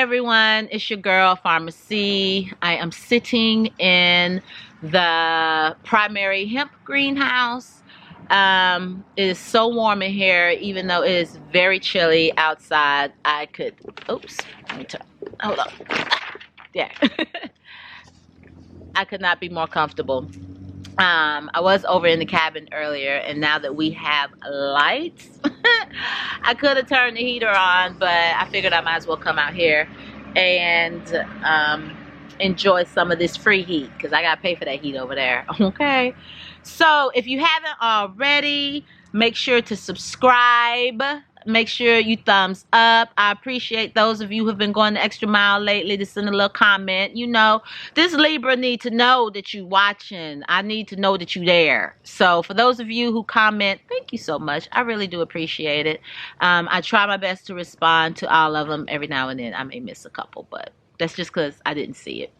everyone, it's your girl Pharmacy. I am sitting in the primary hemp greenhouse. It is so warm in here, even though it is very chilly outside. Oops, let me turn, hold on. Yeah. I could not be more comfortable. I was over in the cabin earlier, and now that we have lights, I could have turned the heater on, but I figured I might as well come out here and enjoy some of this free heat, because I got to pay for that heat over there. Okay, so if you haven't already, make sure to subscribe. Make sure you thumbs up. I appreciate those of you who have been going the extra mile lately to send a little comment. You know, this Libra need to know that you watching. I need to know that you there. So for those of you who comment, thank you so much. I really do appreciate it. I try my best to respond to all of them. Every now and then I may miss a couple, but that's just because I didn't see it.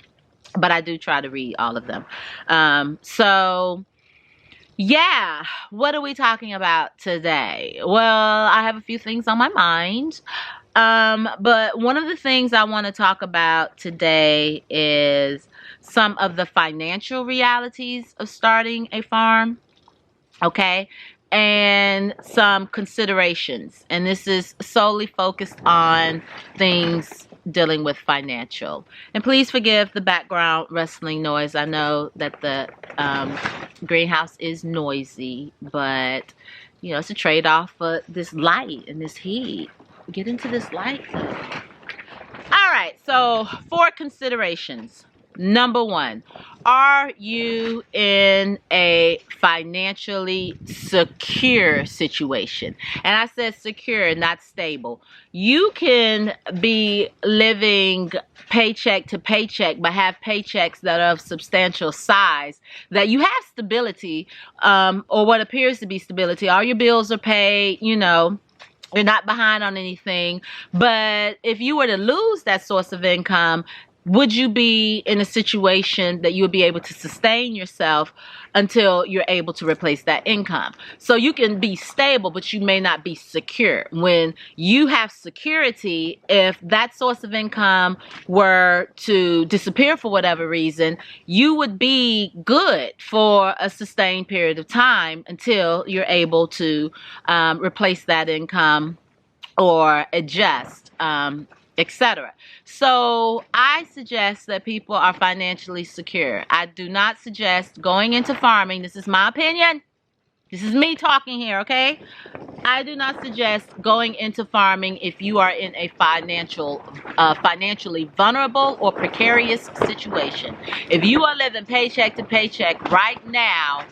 But I do try to read all of them. Yeah, what are we talking about today? Well, I have a few things on my mind. But one of the things I want to talk about today is some of the financial realities of starting a farm. Okay, and some considerations. And this is solely focused on things dealing with financial. And please forgive the background rustling noise. I know that the greenhouse is noisy, but you know, it's a trade-off for this light and this heat. Get into this light though. All right, so 4 considerations. Number 1, are you in a financially secure situation? And I said secure, not stable. You can be living paycheck to paycheck, but have paychecks that are of substantial size, that you have stability, or what appears to be stability. All your bills are paid, you know. You're not behind on anything. But if you were to lose that source of income, would you be in a situation that you would be able to sustain yourself until you're able to replace that income? So you can be stable, but you may not be secure. When you have security, if that source of income were to disappear for whatever reason, you would be good for a sustained period of time until you're able to replace that income or adjust, etc. So I suggest that people are financially secure. I do not suggest going into farming. This is my opinion. This is me talking here, okay? I do not suggest going into farming if you are in a financially vulnerable or precarious situation. If you are living paycheck to paycheck right now,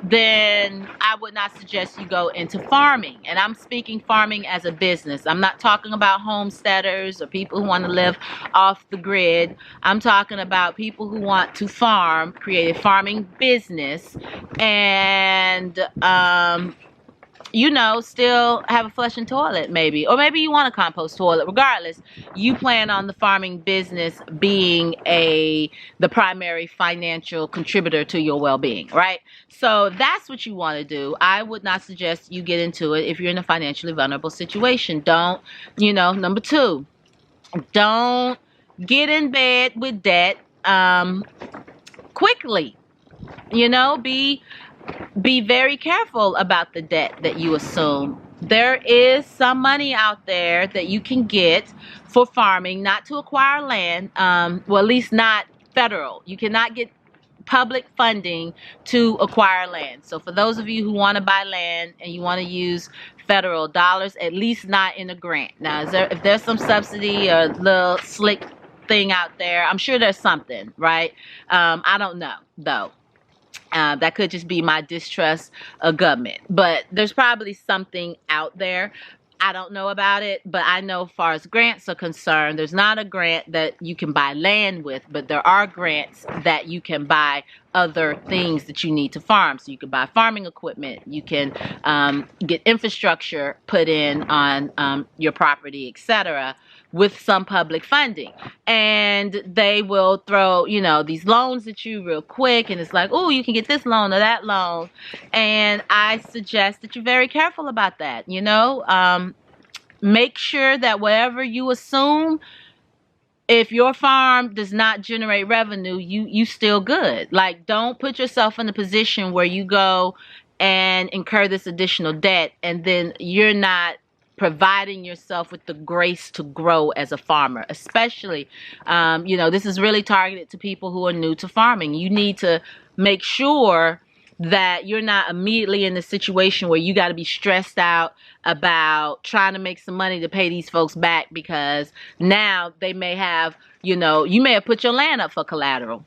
then I would not suggest you go into farming. And I'm speaking farming as a business. I'm not talking about homesteaders or people who want to live off the grid. I'm talking about people who want to farm, create a farming business, and you know, still have a flushing toilet maybe. Or maybe you want a compost toilet. Regardless, you plan on the farming business being the primary financial contributor to your well-being, right? So that's what you want to do. I would not suggest you get into it if you're in a financially vulnerable situation. Don't, you know, number 2, don't get in bed with debt quickly. You know, be very careful about the debt that you assume. There is some money out there that you can get for farming, not to acquire land, well, at least not federal. You cannot get public funding to acquire land. So for those of you who want to buy land and you want to use federal dollars, at least not in a grant. Now, if there's some subsidy or little slick thing out there, I'm sure there's something, right? I don't know, though. That could just be my distrust of government. But there's probably something out there. I don't know about it, but I know as far as grants are concerned, there's not a grant that you can buy land with, but there are grants that you can buy other things that you need to farm. So you can buy farming equipment. You can get infrastructure put in on your property, etc., with some public funding. And they will throw, you know, these loans at you real quick. And it's like, oh, you can get this loan or that loan. And I suggest that you're very careful about that, you know. make sure that whatever you assume, if your farm does not generate revenue, you still good. Like, don't put yourself in a position where you go and incur this additional debt and then you're not providing yourself with the grace to grow as a farmer. Especially, this is really targeted to people who are new to farming. You need to make sure that you're not immediately in the situation where you got to be stressed out about trying to make some money to pay these folks back, because now they may have, you may have put your land up for collateral.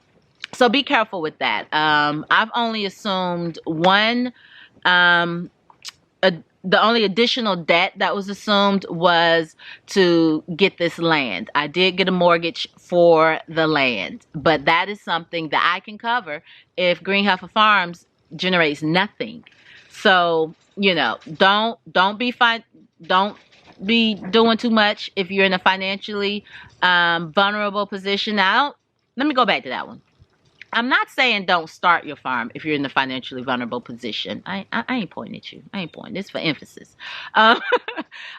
So be careful with that. I've only assumed one, the only additional debt that was assumed was to get this land. I did get a mortgage for the land, but that is something that I can cover if Green Heifer Farms generates nothing. So, don't be doing too much if you're in a financially vulnerable position. Now, let me go back to that one. I'm not saying don't start your farm if you're in a financially vulnerable position. I ain't pointing at you. I ain't pointing. It's for emphasis. I'm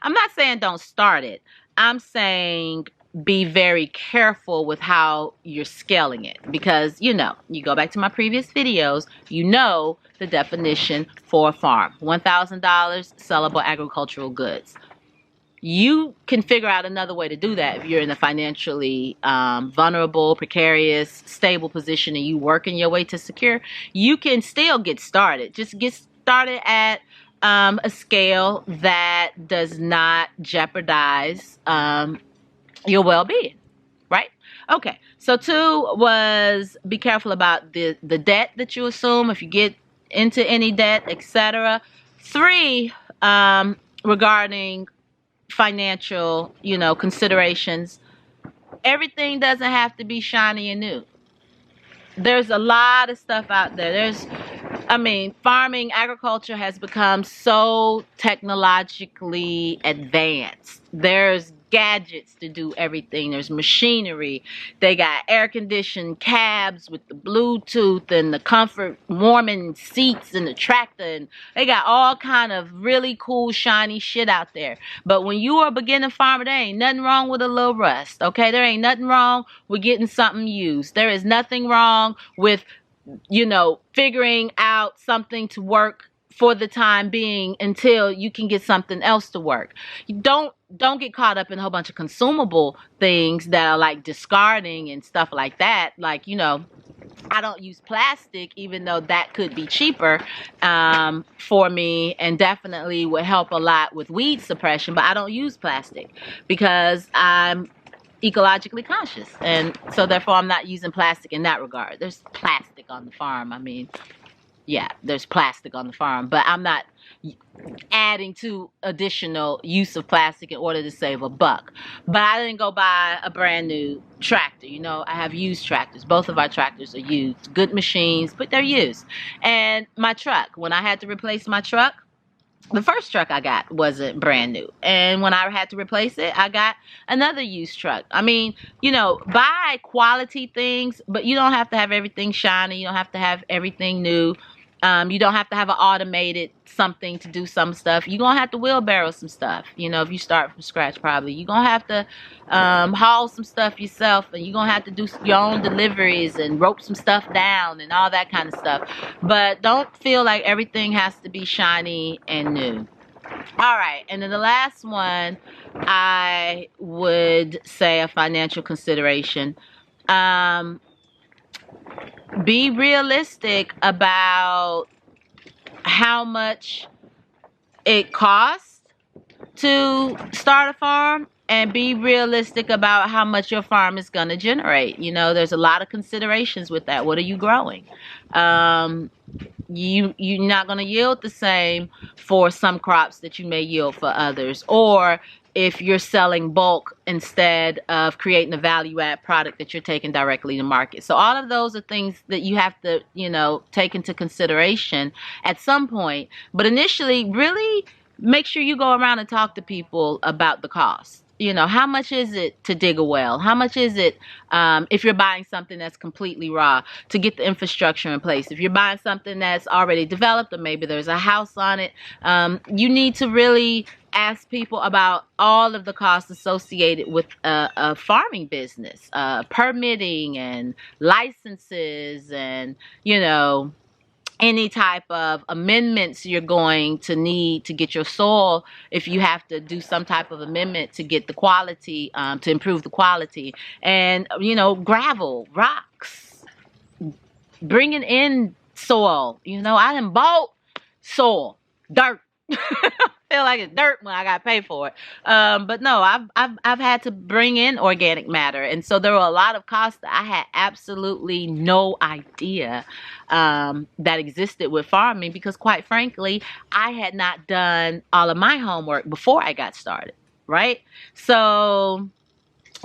not saying don't start it. I'm saying be very careful with how you're scaling it, because you go back to my previous videos, the definition for a farm: $1,000 sellable agricultural goods. You can figure out another way to do that if you're in a financially vulnerable, precarious, stable position and you working your way to secure. You can still get started. Just get started at a scale that does not jeopardize your well-being, right? Okay, so 2 was be careful about the debt that you assume if you get into any debt, etc. 3, regarding financial, considerations. Everything doesn't have to be shiny and new. There's a lot of stuff out there. Farming, agriculture has become so technologically advanced. There's gadgets to do everything. There's machinery. They got air-conditioned cabs with the Bluetooth and the comfort warming seats and the tractor. And they got all kind of really cool, shiny shit out there. But when you are a beginner farmer, there ain't nothing wrong with a little rust, okay? There ain't nothing wrong with getting something used. There is nothing wrong with figuring out something to work for the time being until you can get something else to work. You don't get caught up in a whole bunch of consumable things that are like discarding and stuff like that. Like, I don't use plastic, even though that could be cheaper for me and definitely would help a lot with weed suppression. But I don't use plastic because I'm ecologically conscious, and so therefore I'm not using plastic in that regard. There's plastic on the farm. There's plastic on the farm, but I'm not adding to additional use of plastic in order to save a buck. But I didn't go buy a brand new tractor. I have used tractors. Both of our tractors are used. Good machines, but they're used. And my truck, when I had to replace my truck, the first truck I got wasn't brand new. And when I had to replace it, I got another used truck. Buy quality things, but you don't have to have everything shiny. You don't have to have everything new. You don't have to have an automated something to do some stuff. You're going to have to wheelbarrow some stuff. If you start from scratch, probably. You're going to have to haul some stuff yourself, and you're going to have to do your own deliveries and rope some stuff down and all that kind of stuff. But don't feel like everything has to be shiny and new. All right, and then the last one, I would say a financial consideration. Be realistic about how much it costs to start a farm, and be realistic about how much your farm is going to generate. There's a lot of considerations with that. What are you growing? You're not going to yield the same for some crops that you may yield for others, or if you're selling bulk instead of creating a value add product that you're taking directly to market. So all of those are things that you have to, take into consideration at some point. But initially, really make sure you go around and talk to people about the cost. How much is it to dig a well? How much is it if you're buying something that's completely raw, to get the infrastructure in place? If you're buying something that's already developed, or maybe there's a house on it, you need to really ask people about all of the costs associated with a farming business, permitting and licenses, and you know, any type of amendments you're going to need to get your soil, if you have to do some type of amendment to get the quality, to improve the quality, and you know, gravel, rocks, bringing in soil. You know, I done bought soil, dirt. Feel like it's dirt when I got to pay for it. But no, I've had to bring in organic matter, and so there were a lot of costs that I had absolutely no idea that existed with farming, because quite frankly, I had not done all of my homework before I got started. Right, so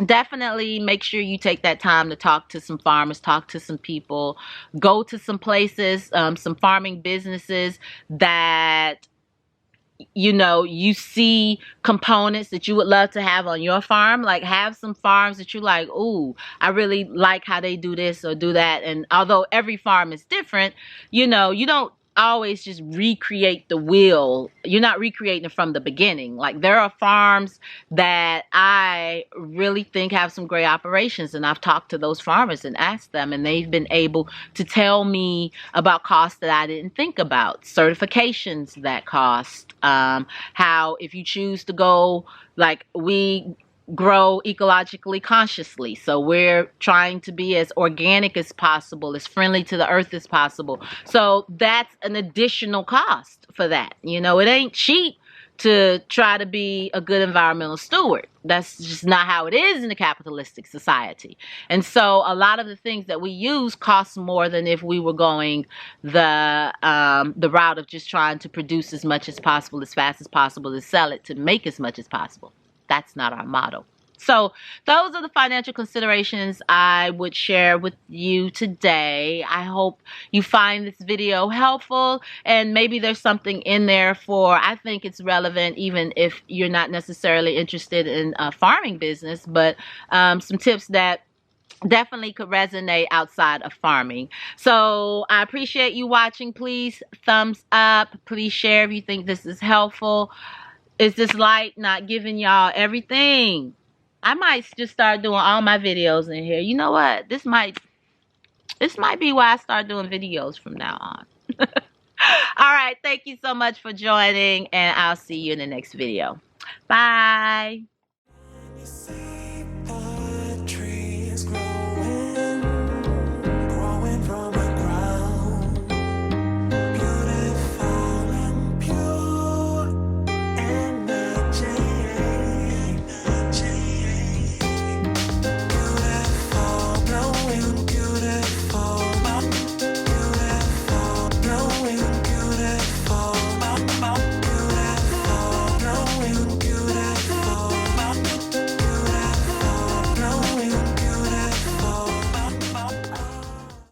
definitely make sure you take that time to talk to some farmers, talk to some people, go to some places, some farming businesses that you know, you see components that you would love to have on your farm. Like, have some farms that you like, ooh, I really like how they do this or do that. And although every farm is different, you know, you don't always just recreate the wheel. You're not recreating it from the beginning. Like, there are farms that I really think have some great operations, and I've talked to those farmers and asked them, and they've been able to tell me about costs that I didn't think about, certifications that cost, how if you choose to go, like we grow ecologically consciously, so we're trying to be as organic as possible, as friendly to the earth as possible, so that's an additional cost for that. You know, it ain't cheap to try to be a good environmental steward. That's just not how it is in a capitalistic society. And so a lot of the things that we use cost more than if we were going the route of just trying to produce as much as possible, as fast as possible, to sell it, to make as much as possible. That's not our motto. So those are the financial considerations I would share with you today. I hope you find this video helpful, and maybe there's something in there for, I think it's relevant even if you're not necessarily interested in a farming business, but some tips that definitely could resonate outside of farming. So I appreciate you watching. Please thumbs up. Please share if you think this is helpful. Is this light not giving y'all everything? I might just start doing all my videos in here. You know what? This might be why I start doing videos from now on. All right. Thank you so much for joining, and I'll see you in the next video. Bye.